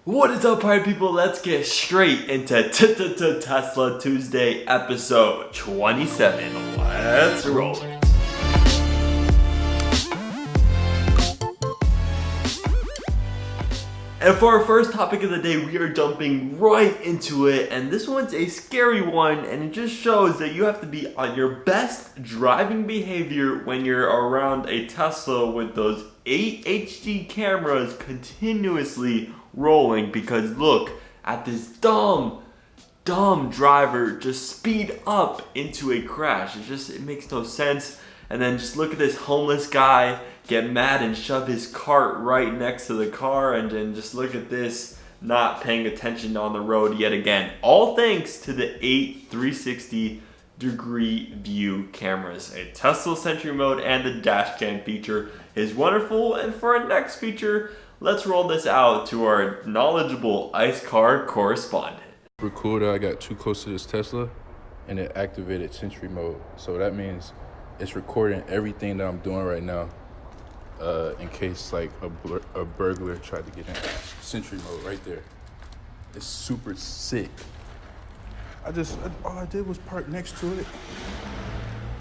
What is up, party people? Let's get straight into Tesla Tuesday episode 27. Let's roll it. And for our first topic of the day, we are jumping right into it. And this one's a scary one, and it just shows that you have to be on your best driving behavior when you're around a Tesla with those 8 HD cameras continuously rolling. Because look at this dumb driver just speed up into a crash. It makes no sense. And then just look at this homeless guy get mad and shove his cart right next to the car, and then just look at this not paying attention on the road yet again. All thanks to the 8 360-degree view cameras. A Tesla Sentry mode and the dash cam feature is wonderful. And for our next feature, let's roll this out to our knowledgeable ICE car correspondent. We're cool that I got too close to this Tesla and it activated Sentry mode. So that means it's recording everything that I'm doing right now in case like a burglar tried to get in. Sentry mode right there. It's super sick. All I did was park next to it.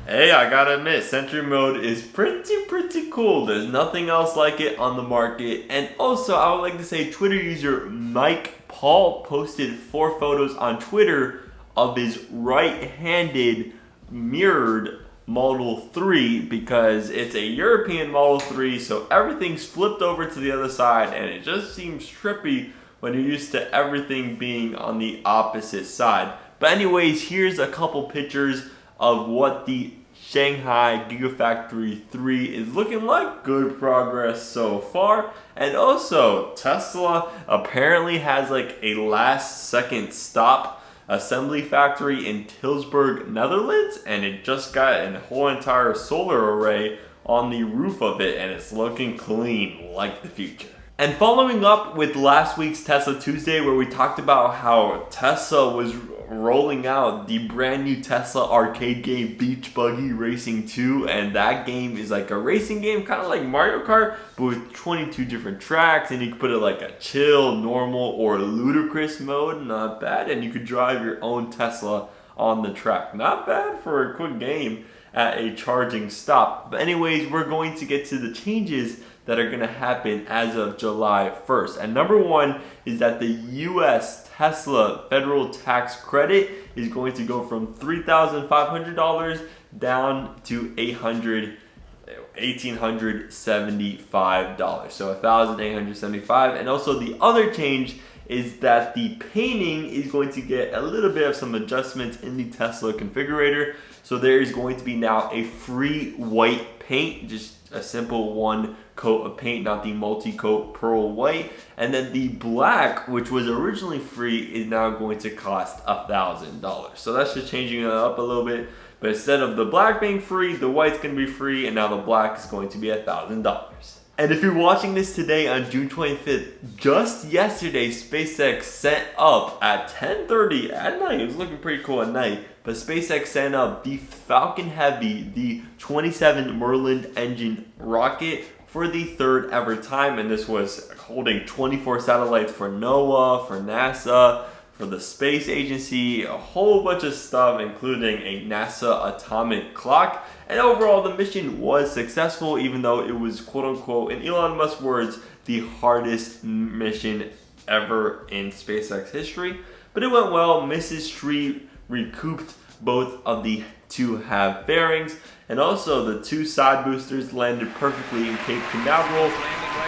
Hey, I gotta admit, Sentry mode is pretty cool. There's nothing else like it on the market. And also, I would like to say Twitter user Mike Paul posted 4 photos on Twitter of his right-handed mirrored Model 3, because it's a European Model 3, so everything's flipped over to the other side, and it just seems trippy when you're used to everything being on the opposite side. But anyways, here's a couple pictures of what the Shanghai Gigafactory 3 is looking like. Good progress so far. And also, Tesla apparently has like a last second stop assembly factory in Tilburg, Netherlands, and it just got a whole entire solar array on the roof of it, and it's looking clean like the future. And following up with last week's Tesla Tuesday, where we talked about how Tesla was rolling out the brand new Tesla arcade game Beach Buggy Racing 2, and that game is like a racing game, kind of like Mario Kart, but with 22 different tracks, and you can put it like a chill, normal, or ludicrous mode. Not bad. And you could drive your own Tesla on the track. Not bad for a quick game at a charging stop. But anyways, we're going to get to the changes that are going to happen as of July 1st. And number one is that the US Tesla federal tax credit is going to go from $3,500 down to $1,875. So $1,875. And also the other change is that the painting is going to get a little bit of some adjustments in the Tesla configurator. So there is going to be now a free white paint, just a simple one coat of paint, not the multi-coat pearl white. And then the black, which was originally free, is now going to cost $1,000. So that's just changing it up a little bit. But instead of the black being free, the white's going to be free, and now the black is going to be $1,000. And if you're watching this today on June 25th, just yesterday, SpaceX sent up at 10:30 at night. It was looking pretty cool at night. But SpaceX sent up the Falcon Heavy, the 27 Merlin engine rocket for the 3rd ever time. And this was holding 24 satellites for NOAA, for NASA, for the space agency, a whole bunch of stuff, including a NASA atomic clock. And overall, the mission was successful, even though it was, quote unquote, in Elon Musk's words, the hardest mission ever in SpaceX history. But it went well. Mrs. Tree recouped both of the 2 half bearings, and also the 2 side boosters landed perfectly in Cape Canaveral,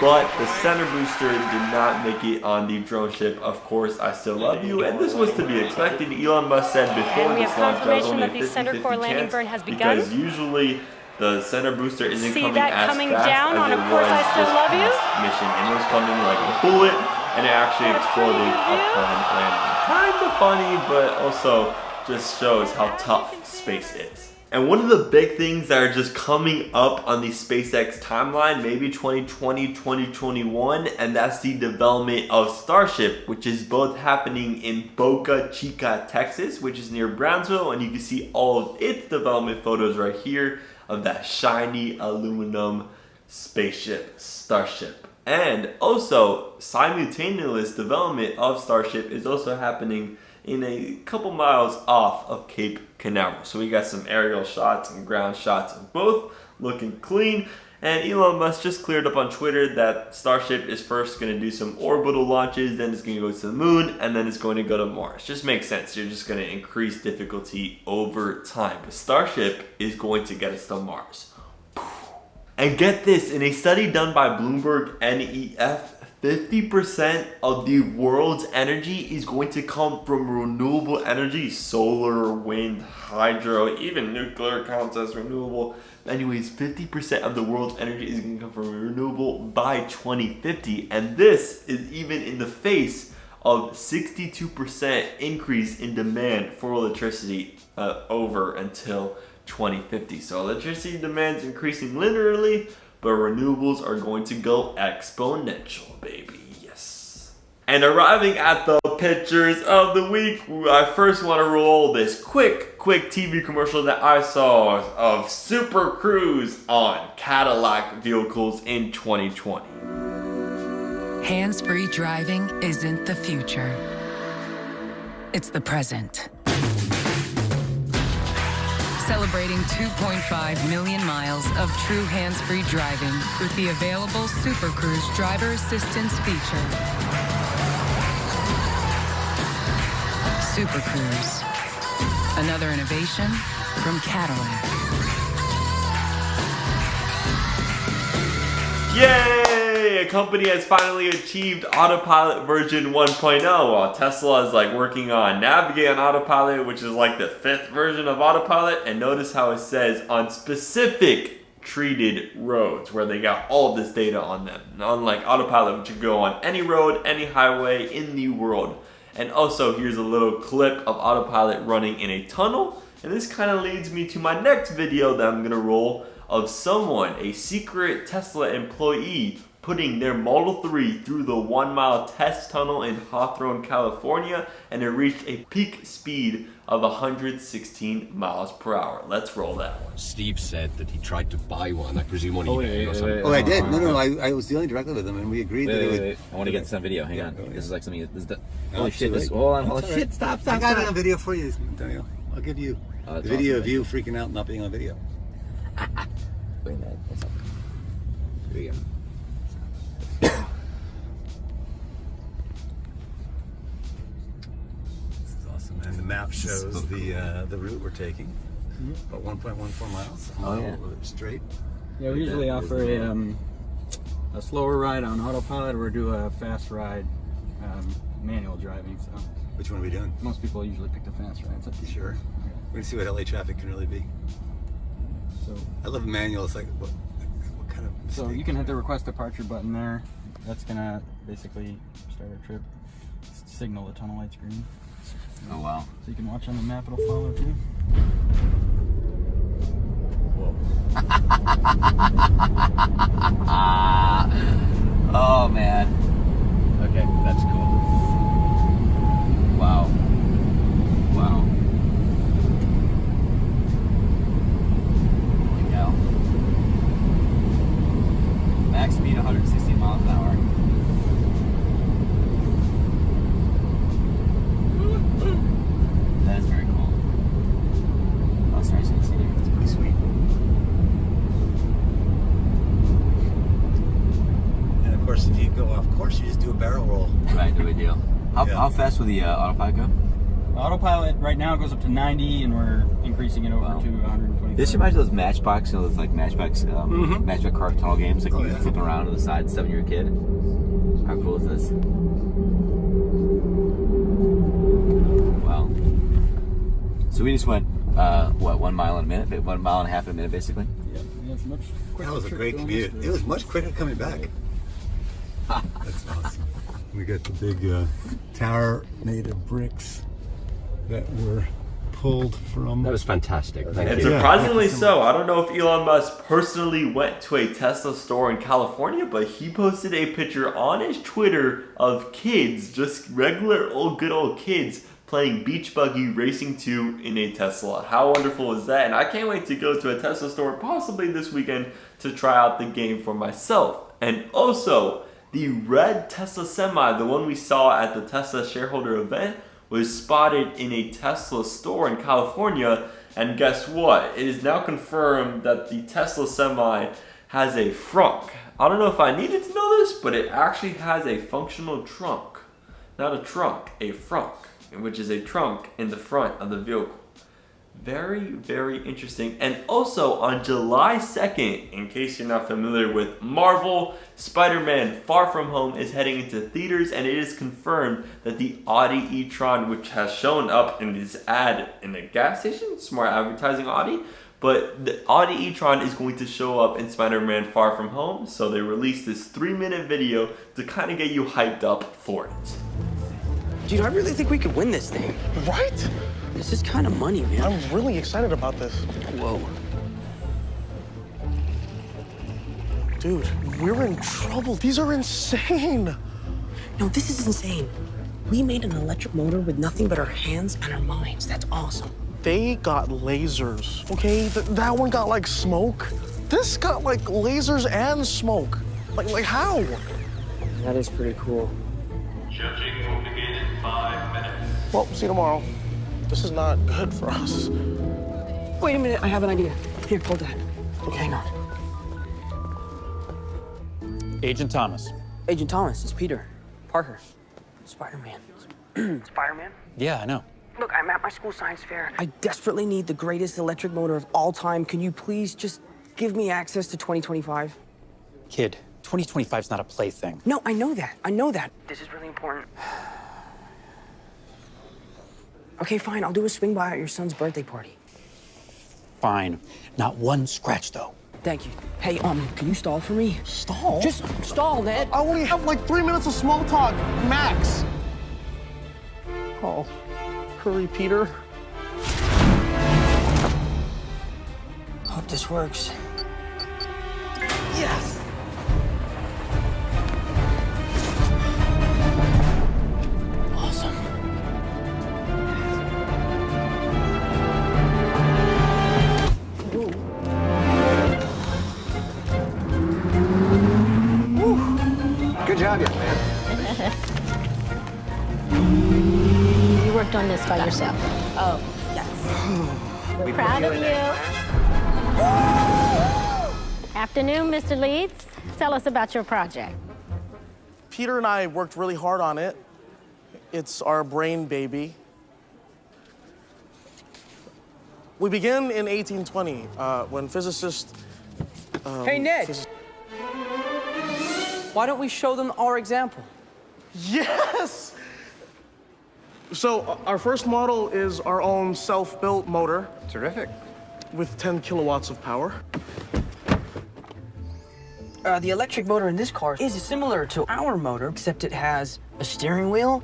but the center booster did not make it on the drone ship. Of course, I still love you, and this was to be expected. Elon Musk said before this launch that was only a 50-50 chance, because usually the center booster isn't coming as fast as it was this past mission, and it was coming like a bullet, and it actually exploded upon landing. Kind of funny, but also just shows how tough space is. And one of the big things that are just coming up on the SpaceX timeline, maybe 2020, 2021, and that's the development of Starship, which is both happening in Boca Chica, Texas, which is near Brownsville, and you can see all of its development photos right here of that shiny aluminum spaceship, Starship. And also, simultaneous development of Starship is also happening in a couple miles off of Cape Canaveral. So we got some aerial shots and ground shots of both, looking clean. And Elon Musk just cleared up on Twitter that Starship is first going to do some orbital launches, then it's going to go to the moon, and then it's going to go to Mars. Just makes sense. You're just going to increase difficulty over time. But Starship is going to get us to Mars. And get this, in a study done by Bloomberg NEF, 50% of the world's energy is going to come from renewable energy. Solar, wind, hydro, even nuclear counts as renewable. Anyways, 50% of the world's energy is going to come from renewable by 2050. And this is even in the face of 62% increase in demand for electricity over until 2050. So electricity demand is increasing linearly, but renewables are going to go exponential, baby. Yes. And arriving at the pictures of the week, I first want to roll this quick TV commercial that I saw of Supercruise on Cadillac vehicles in 2020. Hands-free driving isn't the future. It's the present. Celebrating 2.5 million miles of true hands-free driving with the available Supercruise driver assistance feature. Supercruise, another innovation from Cadillac. Yay! A company has finally achieved Autopilot version 1.0 while Tesla is working on Navigate on Autopilot, which is the 5th version of Autopilot. And notice how it says on specific treated roads where they got all of this data on them. Unlike Autopilot, which can go on any road, any highway in the world. And also, here's a little clip of Autopilot running in a tunnel. And this kind of leads me to my next video that I'm going to roll of someone, a secret Tesla employee, putting their Model 3 through the 1-mile test tunnel in Hawthorne, California, and it reached a peak speed of 116 miles per hour. Let's roll that one. Steve said that he tried to buy one, I presume on eBay or something. Oh, I did. No, I was dealing directly with him, and we agreed that it would. Wait. I want to get this on video. Hang on. This is something. Holy Holy shit! Hold on. Holy shit! Stop! I got it on video for you, Antonio. I'll give you the video of you freaking out and not being on video. Wait a minute. What's up? Here we go. This is awesome, and the map shows the route we're taking. About 1.14 miles. Straight. Yeah, we usually offer a slower ride on autopilot or do a fast ride manual driving. So Which one are we doing? most people usually pick the fast ride. It's up to you. Sure. We're gonna see what LA traffic can really be. So, I love manual. It's what kind of so mistake? you can hit the request departure button there. That's gonna basically start our trip. Signal the tunnel light's green. Oh wow. So you can watch on the map. It'll follow too. Oh man. Okay, that's cool. Wow. Wow. Holy cow. Max speed 160 miles an hour. That is very cool. Oh, sorry, so you can see there. It's pretty sweet. And of course, if you go off course, you just do a barrel roll. Right, no big deal. How fast will the autopilot go? Autopilot right now goes up to 90, and we're increasing it over to 120. This reminds me of those Matchbox, those Matchbox, Matchbox car tunnel games, you can flip around to the side and stuff when you're a kid. How cool is this? Wow. So we just went, 1 mile in a minute? 1 mile and a half in a minute, basically? Yeah, it's much quicker. That was a trip great going commute. this It was much quicker coming back. That's awesome. We got the big tower made of bricks that were pulled from. That was fantastic. Thank And you. surprisingly so, I don't know if Elon Musk personally went to a Tesla store in California, but he posted a picture on his Twitter of kids, just regular good old kids, playing Beach Buggy Racing 2 in a Tesla. How wonderful is that? And I can't wait to go to a Tesla store possibly this weekend to try out the game for myself. And also, The red Tesla Semi, the one we saw at the Tesla shareholder event, was spotted in a Tesla store in California. And guess what? It is now confirmed that the Tesla Semi has a frunk. I don't know if I needed to know this, but it actually has a functional trunk. Not a trunk, a frunk, which is a trunk in the front of the vehicle. Very, very interesting. And also on July 2nd, in case you're not familiar with Marvel, Spider-Man Far From Home is heading into theaters, and it is confirmed that the Audi E-TRON, which has shown up in this ad in the gas station, smart advertising Audi, but the Audi E-TRON is going to show up in Spider-Man Far From Home, so they released this 3-minute video to kind of get you hyped up for it. Dude, I really think we could win this thing. Right? This is kind of money, man. I'm really excited about this. Whoa. Dude, we're in trouble. These are insane. No, this is insane. We made an electric motor with nothing but our hands and our minds. That's awesome. They got lasers, okay? That one got like smoke. This got like lasers and smoke. Like how? That is pretty cool. Judging will begin in 5 minutes. Well, see you tomorrow. This is not good for us. Wait a minute, I have an idea. Here, hold that. Okay, hang on. Agent Thomas. Agent Thomas, it's Peter Parker. Spider-Man. Spider-Man? Yeah, I know. Look, I'm at my school science fair. I desperately need the greatest electric motor of all time. Can you please just give me access to 2025? Kid, 2025 is not a plaything. No, I know that. I know that. This is really important. Okay, fine. I'll do a swing by at your son's birthday party. Fine. Not one scratch, though. Thank you. Hey, can you stall for me? Stall? Just stall, Ned. I only have like 3 minutes of small talk, max. Oh, hurry, Peter. Hope this works. Yes! Awesome. Good job, young man. You worked on this by yourself. Oh, yes. We're proud of you. Afternoon, Mr. Leeds. Tell us about your project. Peter and I worked really hard on it. It's our brain baby. We began in 1820 when physicists... Hey, Ned. Why don't we show them our example? Yes! So our first model is our own self-built motor. Terrific. With 10 kilowatts of power. The electric motor in this car is similar to our motor, except it has a steering wheel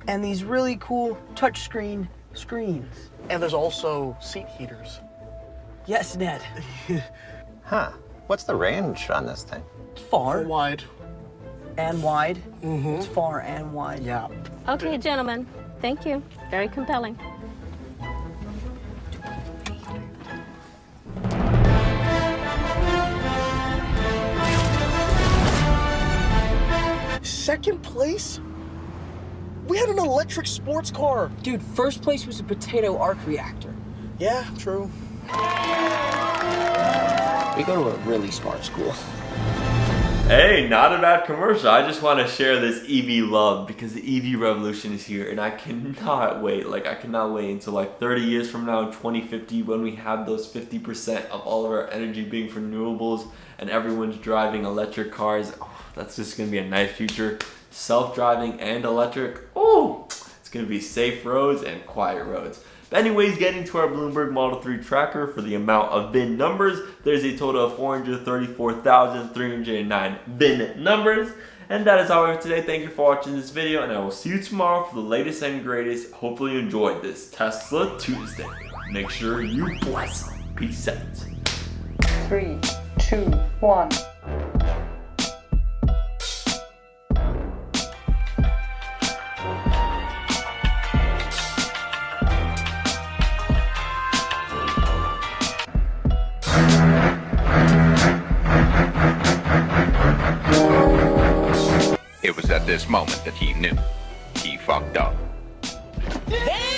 and these really cool touchscreen screens. And there's also seat heaters. Yes, Ned. Huh. What's the range on this thing? Far Wide. and wide. Mm-hmm. It's far and wide. Yeah. Okay, gentlemen. Thank you. Very compelling. Second place? We had an electric sports car. Dude, first place was a potato arc reactor. Yeah, true. We go to a really smart school. Hey, not a bad commercial. I just want to share this EV love because the EV revolution is here and I cannot wait. I cannot wait until 30 years from now, 2050, when we have those 50% of all of our energy being from renewables and everyone's driving electric cars. Oh, that's just going to be a nice future. Self-driving and electric. Oh, it's going to be safe roads and quiet roads. But anyways, getting to our Bloomberg Model 3 tracker for the amount of VIN numbers, there's a total of 434,309 VIN numbers. And that is all we have today. Thank you for watching this video, and I will see you tomorrow for the latest and greatest. Hopefully you enjoyed this Tesla Tuesday. Make sure you bless them. Peace out. 3, 2, 1. this moment that he knew he fucked up. Damn!